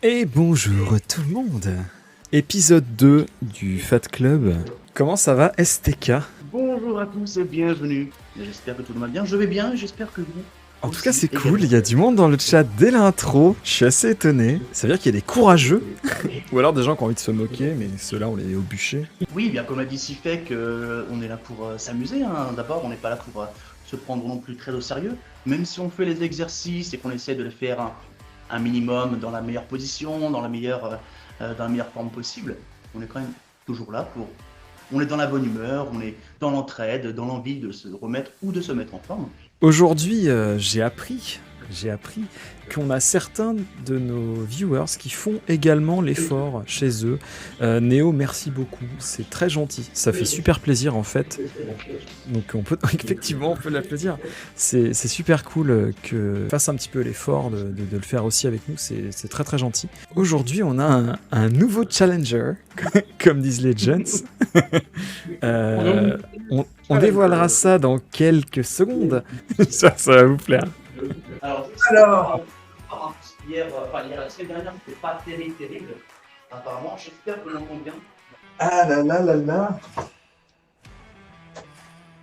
Et bonjour tout le monde. Épisode 2 du Fat Club. Comment ça va, STK? Bonjour à tous et bienvenue. J'espère que tout le monde va bien. Je vais bien et j'espère que vous En tout cas, aussi c'est cool, également. il y a du monde dans le chat dès l'intro. Je suis assez étonné. Ça veut dire qu'il y a des courageux. Ou alors des gens qui ont envie de se moquer, mais ceux-là, on les met au bûcher. Oui, bien comme l'a dit Sifek, on est là pour s'amuser. Hein. D'abord, on n'est pas là pour se prendre non plus très au sérieux. Même si on fait les exercices et qu'on essaie de les faire un minimum dans la meilleure position, dans la meilleure forme possible, on est quand même toujours là pour... On est dans la bonne humeur, on est dans l'entraide, dans l'envie de se remettre ou de se mettre en forme. Aujourd'hui, j'ai appris qu'on a certains de nos viewers qui font également l'effort chez eux. Néo, merci beaucoup, c'est très gentil. Ça fait super plaisir en fait. Donc on peut effectivement on peut l'applaudir. C'est super cool que fasse un petit peu l'effort de le faire aussi avec nous. C'est très très gentil. Aujourd'hui, on a un nouveau challenger, comme disent les gens. On dévoilera ça dans quelques secondes. Ça va vous plaire. Alors, hier, la semaine dernière, c'était pas terrible. Apparemment, j'espère que l'on entend bien. Ah là là là là.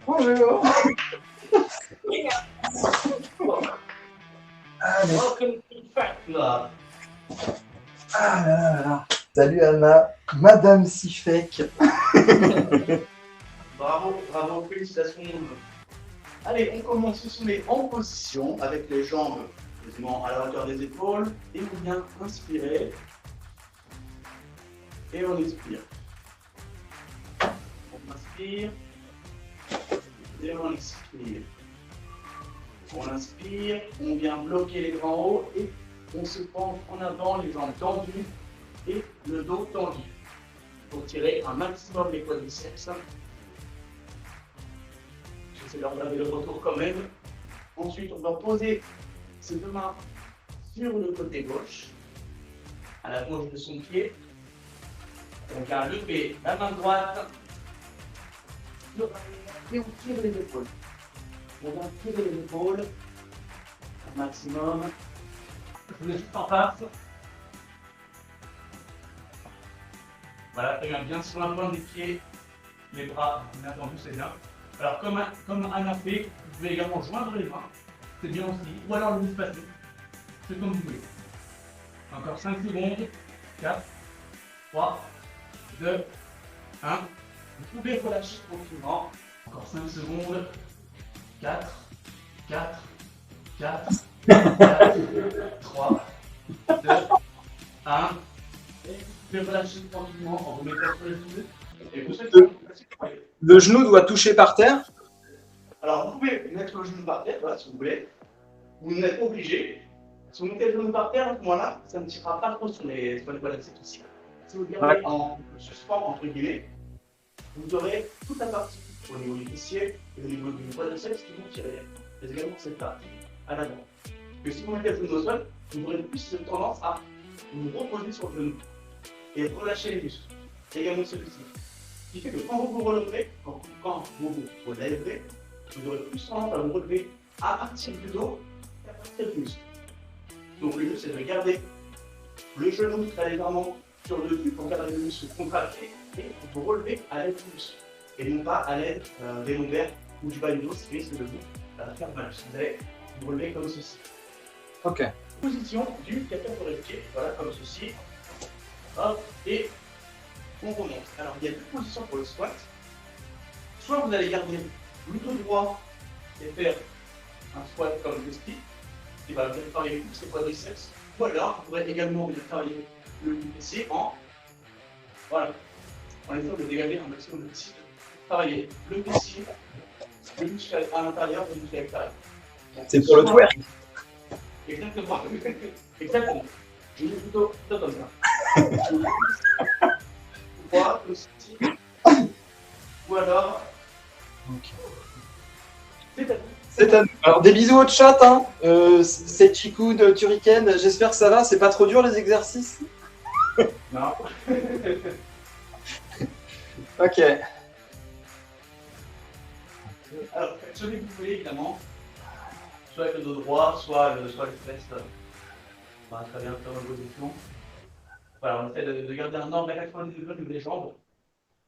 Bonjour. Allez. Welcome to the Fat Club. Ah là là là. Salut Anna, Madame Sifek. Bravo, félicitations. Allez, on commence, on se met en position avec les jambes quasiment à la hauteur des épaules et on vient inspirer et on expire. On inspire et on expire. On inspire, on vient bloquer les bras en haut et on se penche en avant, les jambes tendues et le dos tendu. Pour tirer un maximum les quadriceps. J'essaie de regarder le retour quand même. Ensuite, on va poser ses deux mains sur le côté gauche, à la gauche de son pied. On vient lever la main droite et on tire les épaules. On va tirer les épaules un maximum. Je vous laisse juste en face. Voilà, très bien sur la pointe des pieds, les bras bien tendus, c'est bien. Alors, comme Anna fait, vous pouvez également joindre les mains, c'est bien aussi, ou alors le espacer, c'est comme vous voulez. Encore 5 secondes, 4, 3, 2, 1. Vous pouvez relâcher tranquillement. Encore 5 secondes, 4, 4, 4, 3, 2, 1. Et vous pouvez relâcher tranquillement en vous mettant sur les genoux. Et vous faites Le genou doit toucher par terre. Alors, vous pouvez mettre le genou par terre, voilà, si vous voulez. Vous n'êtes pas obligé. Si vous mettez le genou par terre, à ce moment-là, ça ne tirera pas trop sur les quadriceps aussi. Si vous le gardez en suspens, entre guillemets, vous aurez toute la partie au niveau du fessier et au niveau du quadriceps qui vont tirer. Il y a également cette partie à l'avant. Que si vous mettez le genou au sol, vous aurez plus cette tendance à vous reposer sur le genou et relâcher les muscles. Également celui-ci. Ce qui fait que quand vous vous relevez, quand vous vous relèverez, vous aurez plus tendance à vous relever à partir du dos qu'à partir du muscle. Donc le but c'est de garder le genou très légèrement sur le dessus pour garder le muscle contracté et vous relever à l'aide du muscle. Et non pas à l'aide des lombaires ou du bas du dos, ce qui risque de vous faire mal. Vous allez vous relever comme ceci. Ok. Position du quatrième de pied, voilà comme ceci. Hop, et on remonte. Alors, il y a deux positions pour le squat. Soit vous allez garder le dos droit et faire un squat comme ceci, qui va bien travailler tous ces quadriceps. Ou alors, vous pourrez également bien travailler le fessier voilà, en essayant de dégager un maximum de tissu. Travailler le fessier, le muscle à l'intérieur, le muscle à l'extérieur. C'est pour le twerk. Exactement. Exactement. Je vais plutôt comme ça. Droit, aussi. Ou alors. C'est à nous. Alors des bisous au chat, hein. C'est Chikou de Turrican. J'espère que ça va. C'est pas trop dur les exercices. Non. Ok. Alors, faites celui que vous voulez évidemment. Soit avec le dos droit, soit les fesses. Très bien, très bonne position. Voilà, on essaie de garder un angle à 90 degrés au niveau des jambes.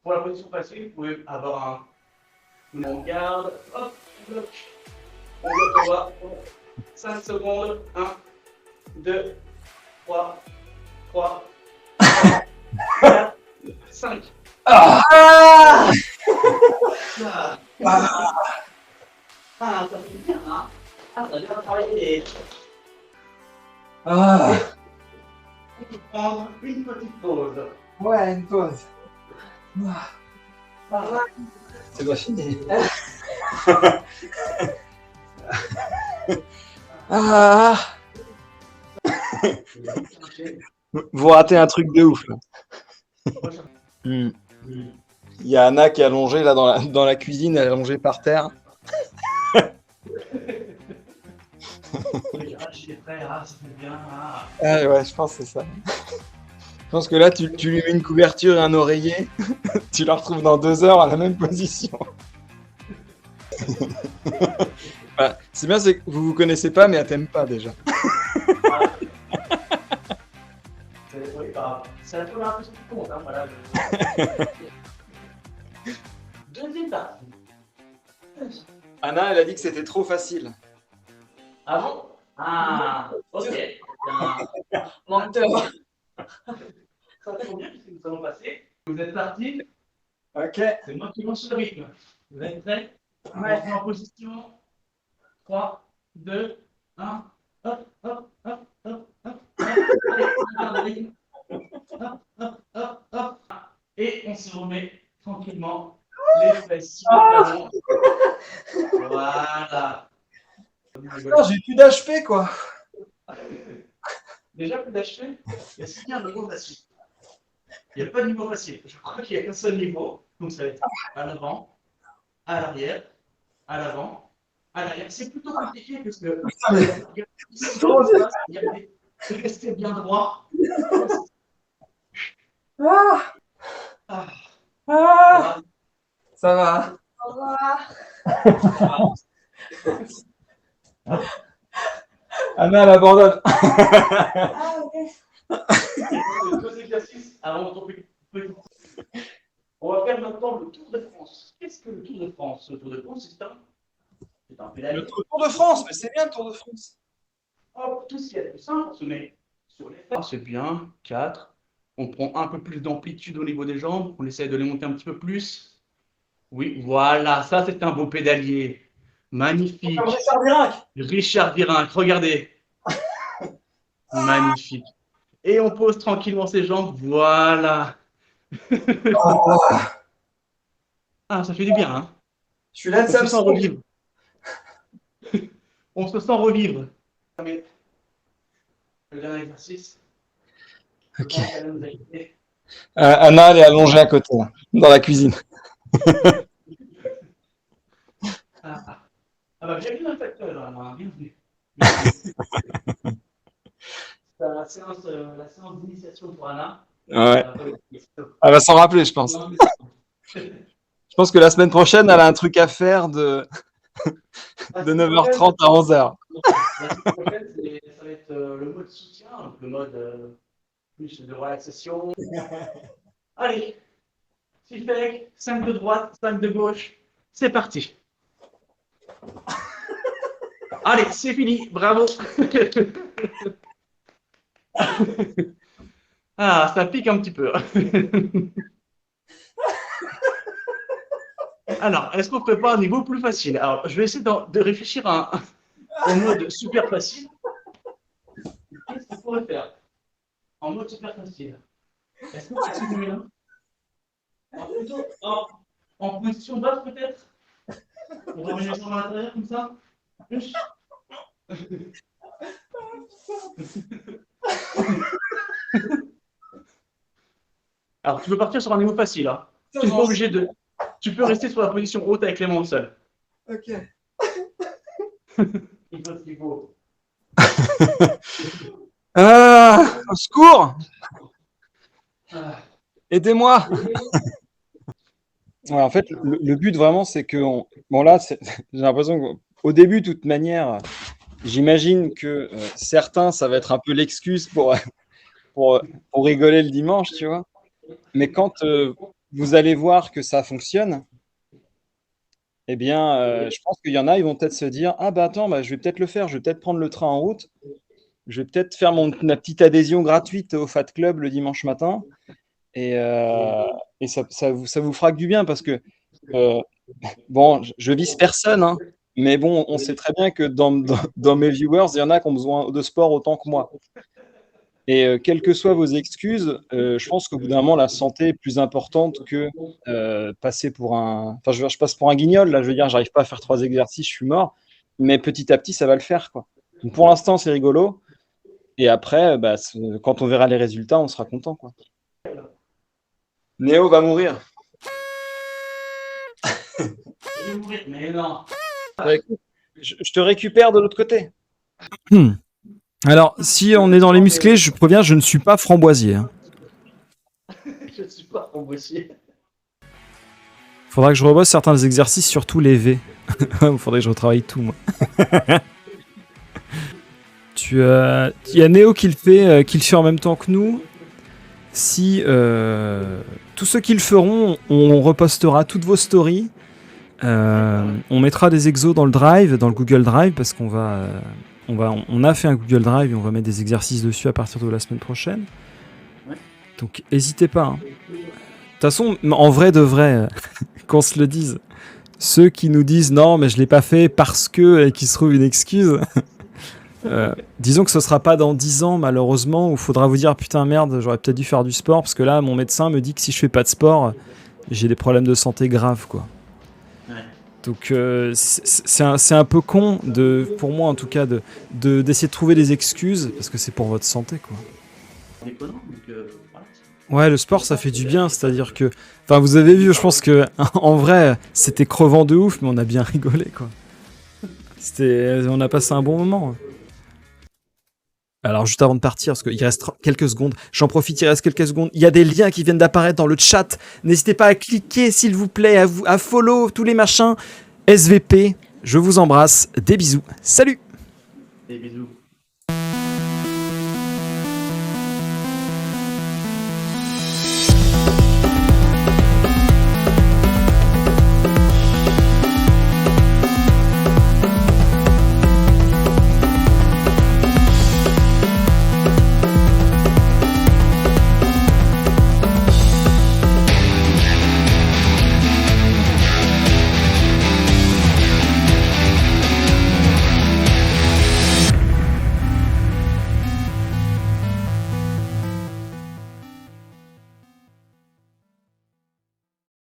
Pour la position facile, vous pouvez avoir un. On garde, hop, on bloque. On bloque au bas. 5 secondes. 1, 2, 3, 4, 5. Ah Ça fait bien, hein. Ça a bien travaillé. Ah. On peut prendre une petite pause. Ouais, une pause. C'est pas fini. Ah. Vous ratez un truc de ouf là. Il y a Anna qui est allongée là dans la cuisine, elle est allongée par terre. J'étais prêt, ça fait bien. Ah ouais, je pense que c'est ça. Je pense que là, tu lui mets une couverture et un oreiller, tu la retrouves dans 2 heures à la même position. Voilà. C'est bien, c'est que vous connaissez pas, mais elle t'aime pas déjà. C'est la première impression qui compte. Hein, voilà. Deuxième partie. Anna, elle a dit que c'était trop facile. Ah bon? Ah, ok. Menteur. Ça tombe bien puisque nous allons passer. Vous êtes partis? Ok. C'est moi qui lance le rythme. Vous êtes prêts? Ouais. On est en position. 3, 2, 1. Hop, hop, hop, hop, hop. Allez, on garde le rythme. Hop, hop, hop, hop. Et on se remet tranquillement les fesses sur le talon. Voilà. Non, j'ai plus d'HP quoi. Déjà, plus d'HP, il y a signé un niveau facile. Il n'y a pas de niveau facile. Je crois qu'il n'y a qu'un seul niveau. Donc, ça va être à l'avant, à l'arrière, à l'avant, à l'arrière. C'est plutôt compliqué parce que. Restez bien droit. Ah. Ah. Ah. Ça va. Au revoir. Anna, elle abandonne. Ah, ok. 2 exercices avant ton petit. On va faire maintenant le Tour de France. Qu'est-ce que le Tour de France? Le Tour de France, c'est un pédalier. Le Tour de France, mais c'est bien le Tour de France. Hop, tout ce qui est plus simple, on se met sur les fesses. C'est bien. 4. On prend un peu plus d'amplitude au niveau des jambes. On essaie de les monter un petit peu plus. Oui, voilà. Ça, c'est un beau pédalier. Magnifique. Comme Richard Virenque. Richard Virenque, regardez. Magnifique. Et on pose tranquillement ses jambes. Voilà. Ah, ça fait du bien, hein. Je suis là, On se sent revivre. On se sent revivre. Le dernier exercice. Ok. Okay. Anna, elle est allongée à côté, là, dans la cuisine. Ah bah, bienvenue dans le facteur, Anna. Bienvenue. C'est la séance d'initiation pour Anna. Ouais. Elle va s'en rappeler, je pense. Je pense que la semaine prochaine, elle a un truc à faire de 9h30 à 11h. La semaine prochaine, ça va être le mode soutien, donc le mode plus de relaxation. Allez, 6 pecs, 5 de droite, 5 de gauche. C'est parti. Allez, c'est fini. Bravo. Ah, ça pique un petit peu. Alors, est-ce qu'on ne ferait pas un niveau plus facile? Alors, je vais essayer de réfléchir au mode super facile. Qu'est-ce qu'on pourrait faire en mode super facile? Est-ce que c'est celui-là? Plutôt en position basse peut-être? On va revenir sur l'intérieur comme ça? Alors, tu peux partir sur un niveau facile. Hein. Tu n'es pas obligé de. Tu peux rester sur la position haute avec les mains au sol. Ok. Il faut ce qu'il faut. Au secours! Aidez-moi! Ouais, en fait, le but vraiment, c'est que. Bon, là, j'ai l'impression qu'au début, de toute manière, j'imagine que certains, ça va être un peu l'excuse pour pour rigoler le dimanche, tu vois. Mais quand vous allez voir que ça fonctionne, eh bien, je pense qu'il y en a, ils vont peut-être se dire, ah bah attends, bah, je vais peut-être le faire, je vais peut-être prendre le train en route, je vais peut-être faire ma petite adhésion gratuite au Fat Club le dimanche matin, et ça vous fera que du bien, parce que, euh, bon, je vise personne, hein, mais bon, on sait très bien que dans mes viewers, il y en a qui ont besoin de sport autant que moi. Et quelles que soient vos excuses, je pense qu'au bout d'un moment, la santé est plus importante que passer pour un. Enfin, je passe pour un guignol, là, je veux dire, j'arrive pas à faire 3 exercices, je suis mort. Mais petit à petit, ça va le faire, quoi. Donc, pour l'instant, c'est rigolo. Et après, bah, quand on verra les résultats, on sera content, quoi. Néo va mourir. Mais non. Bah, écoute, je te récupère de l'autre côté. Alors, si on est dans les musclés, je préviens, je ne suis pas framboisier. Hein. Je ne suis pas embauché. Faudra que je rebosse certains exercices, surtout les V. Faudrait que je retravaille tout, moi. Il y a Néo qui le fait en même temps que nous. Si tous ceux qui le feront, on repostera toutes vos stories. On mettra des exos dans le Drive, dans le Google Drive, parce qu'on on a fait un Google Drive et on va mettre des exercices dessus à partir de la semaine prochaine. Ouais. Donc n'hésitez pas. Hein. De toute façon, en vrai de vrai, qu'on se le dise, ceux qui nous disent non mais je l'ai pas fait parce que et qui se trouvent une excuse, disons que ce sera pas dans 10 ans malheureusement où il faudra vous dire putain merde j'aurais peut-être dû faire du sport parce que là mon médecin me dit que si je fais pas de sport j'ai des problèmes de santé graves quoi. Ouais. Donc c'est un peu con pour moi en tout cas d'essayer de trouver des excuses parce que c'est pour votre santé quoi. Déconnant, donc voilà. Ouais, le sport ça fait du bien, c'est-à-dire que, enfin vous avez vu, je pense que en vrai c'était crevant de ouf, mais on a bien rigolé quoi. On a passé un bon moment. Alors juste avant de partir, parce qu'il reste quelques secondes, j'en profite, il reste quelques secondes. Il y a des liens qui viennent d'apparaître dans le chat. N'hésitez pas à cliquer s'il vous plaît, à follow tous les machins. SVP, je vous embrasse, des bisous, salut. Des bisous.